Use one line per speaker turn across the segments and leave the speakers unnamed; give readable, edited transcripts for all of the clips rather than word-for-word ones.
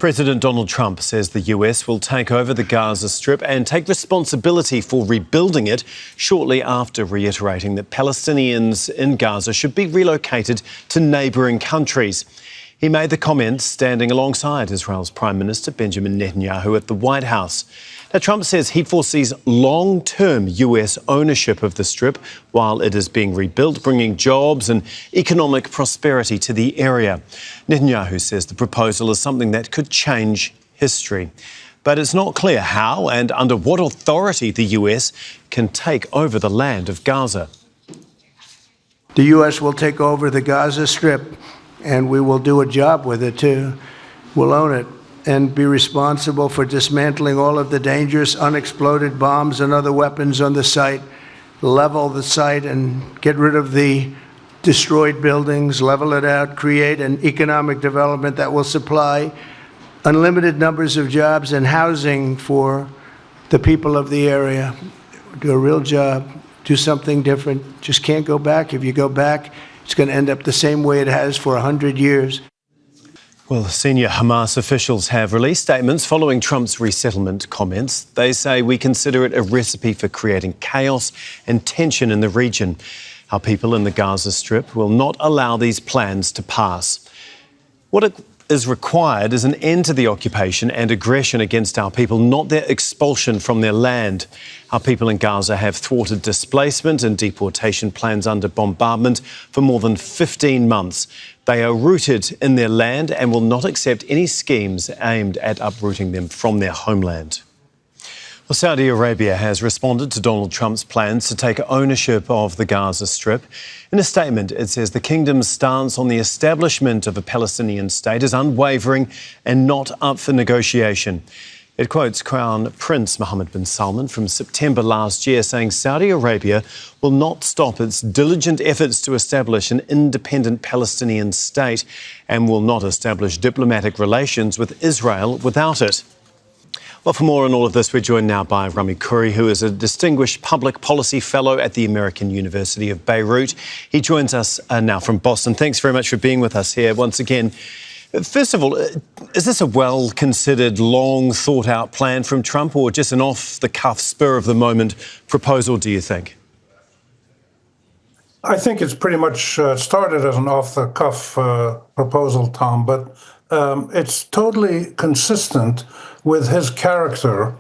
President Donald Trump says the US will take over the Gaza Strip and take responsibility for rebuilding it shortly after reiterating that Palestinians in Gaza should be relocated to neighbouring countries. He made the comments standing alongside Israel's Prime Minister Benjamin Netanyahu at the White House. Now, Trump says he foresees long-term US ownership of the Strip while it is being rebuilt, bringing jobs and economic prosperity to the area. Netanyahu says the proposal is something that could change history. But it's not clear how and under what authority the US can take over the land of Gaza.
The US will take over the Gaza Strip, and we will do a job with it too. We'll own it and be responsible for dismantling all of the dangerous unexploded bombs and other weapons on the site, level the site and get rid of the destroyed buildings, level it out, create an economic development that will supply unlimited numbers of jobs and housing for the people of the area. Do a real job, do something different. Just can't go back. If you go back, it's going to end up the same way it has for 100 years.
Well, senior Hamas officials have released statements following Trump's resettlement comments. They say we consider it a recipe for creating chaos and tension in the region. Our people in the Gaza Strip will not allow these plans to pass. What is required is an end to the occupation and aggression against our people, not their expulsion from their land. Our people in Gaza have thwarted displacement and deportation plans under bombardment for more than 15 months. They are rooted in their land and will not accept any schemes aimed at uprooting them from their homeland. Well, Saudi Arabia has responded to Donald Trump's plans to take ownership of the Gaza Strip. In a statement, it says the kingdom's stance on the establishment of a Palestinian state is unwavering and not up for negotiation. It quotes Crown Prince Mohammed bin Salman from September last year, saying Saudi Arabia will not stop its diligent efforts to establish an independent Palestinian state and will not establish diplomatic relations with Israel without it. Well, for more on all of this, we're joined now by Rami Khouri, who is a distinguished public policy fellow at the American University of Beirut. He joins us now from Boston. Thanks very much for being with us here once again. First of all, is this a well-considered, long-thought-out plan from Trump or just an off-the-cuff, spur-of-the-moment proposal, do you think?
I think it's pretty much started as an off-the-cuff proposal, Tom, but it's totally consistent with his character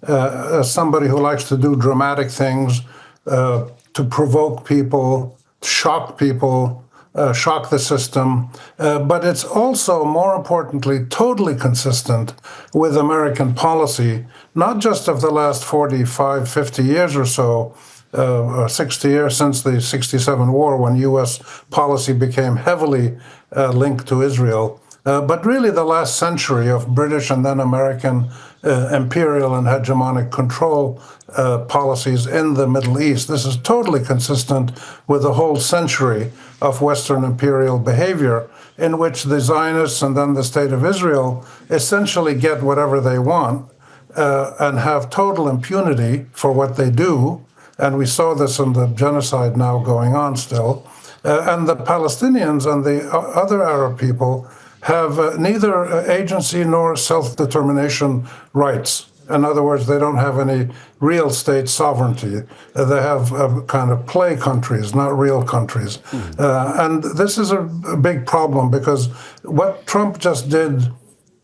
as somebody who likes to do dramatic things, to provoke people, shock people, shock the system. But it's also, more importantly, totally consistent with American policy, not just of the last 45, 50 years or so, 60 years since the 67 war, when U.S. policy became heavily linked to Israel, but really the last century of British and then American imperial and hegemonic control policies in the Middle East. This is totally consistent with the whole century of Western imperial behavior, in which the Zionists and then the State of Israel essentially get whatever they want and have total impunity for what they do. And we saw this in the genocide now going on still. And the Palestinians and the other Arab people have neither agency nor self-determination rights. In other words, they don't have any real state sovereignty. They have kind of play countries, not real countries. And this is a big problem because what Trump just did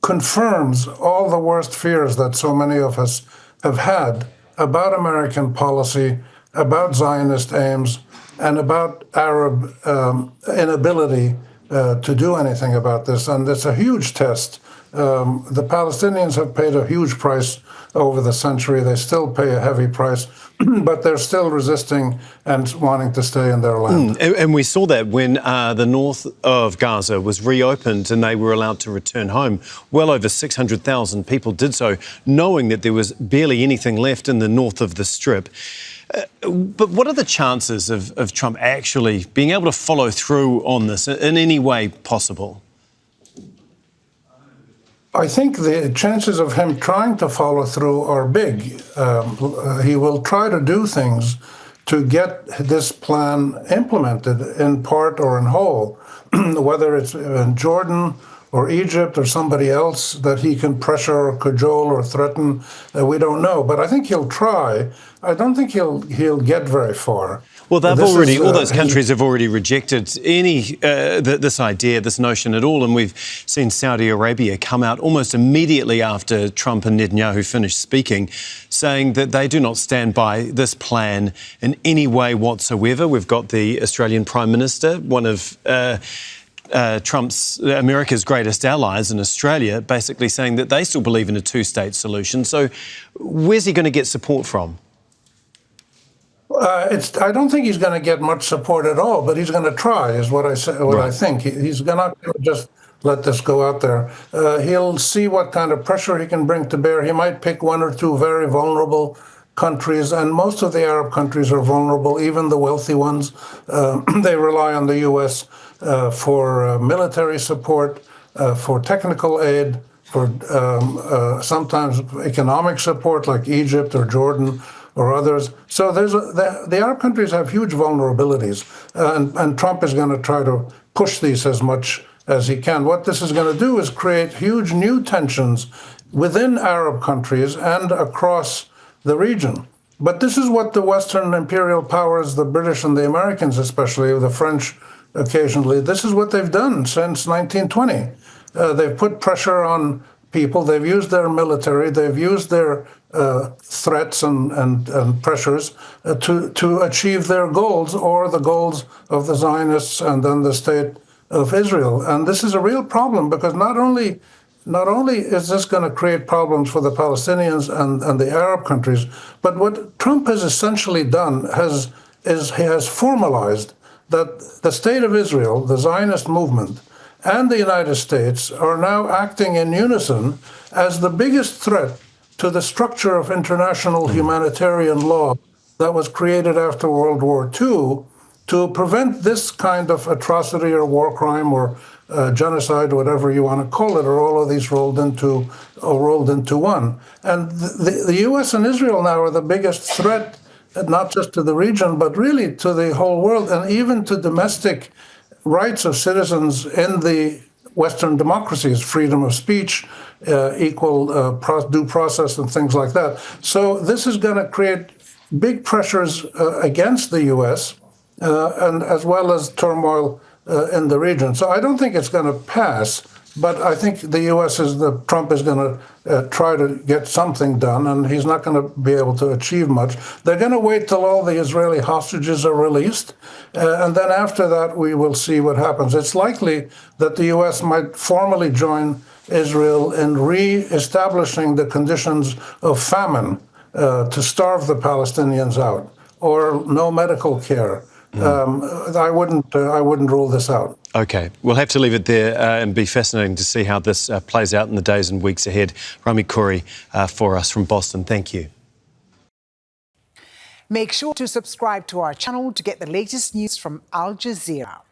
confirms all the worst fears that so many of us have had about American policy, about Zionist aims, and about Arab inability to do anything about this. And it's a huge test. The Palestinians have paid a huge price over the century. They still pay a heavy price, but they're still resisting and wanting to stay in their land.
And we saw that when the north of Gaza was reopened and they were allowed to return home. Well over 600,000 people did so, knowing that there was barely anything left in the north of the Strip. But what are the chances of Trump actually being able to follow through on this in any way possible?
I think the chances of him trying to follow through are big. He will try to do things to get this plan implemented in part or in whole, whether it's in Jordan or Egypt or somebody else that he can pressure or cajole or threaten. We don't know, but I think he'll try. I don't think he'll get very far.
Well, all those countries have already rejected this idea, this notion at all. And we've seen Saudi Arabia come out almost immediately after Trump and Netanyahu finished speaking, saying that they do not stand by this plan in any way whatsoever. We've got the Australian Prime Minister, one of America's greatest allies in Australia, basically saying that they still believe in a two-state solution. So where's he going to get support from?
I don't think he's going to get much support at all, but he's going to try, is what I say. I think he's not going to just let this go out there. He'll see what kind of pressure he can bring to bear. He might pick one or two very vulnerable countries, and most of the Arab countries are vulnerable, even the wealthy ones. They rely on the U.S. For military support, for technical aid, for sometimes economic support, like Egypt or Jordan or others. So the Arab countries have huge vulnerabilities, and Trump is going to try to push these as much as he can. What this is going to do is create huge new tensions within Arab countries and across the region. But this is what the Western imperial powers, the British and the Americans especially, the French occasionally, this is what they've done since 1920. They've put pressure on people. They've used their military. They've used their threats and pressures to achieve their goals or the goals of the Zionists and then the state of Israel. And this is a real problem because not only is this going to create problems for the Palestinians and the Arab countries, but what Trump has essentially done is he has formalized that the state of Israel, the Zionist movement, and the United States are now acting in unison as the biggest threat to the structure of international humanitarian law that was created after World War II to prevent this kind of atrocity or war crime or genocide, whatever you want to call it, or all of these rolled into one. And the U.S. and Israel now are the biggest threat, not just to the region, but really to the whole world, and even to domestic rights of citizens in the Western democracies, freedom of speech, equal due process, and things like that. So this is going to create big pressures against the U.S. And as well as turmoil in the region. So I don't think it's going to pass, but I think the U.S. Trump is going to try to get something done, and he's not going to be able to achieve much. They're going to wait till all the Israeli hostages are released, and then after that we will see what happens. It's likely that the U.S. might formally join Israel in re-establishing the conditions of famine to starve the Palestinians out, or no medical care. I wouldn't rule this out.
OK, we'll have to leave it there and be fascinating to see how this plays out in the days and weeks ahead. Rami Khouri for us from Boston. Thank you.
Make sure to subscribe to our channel to get the latest news from Al Jazeera.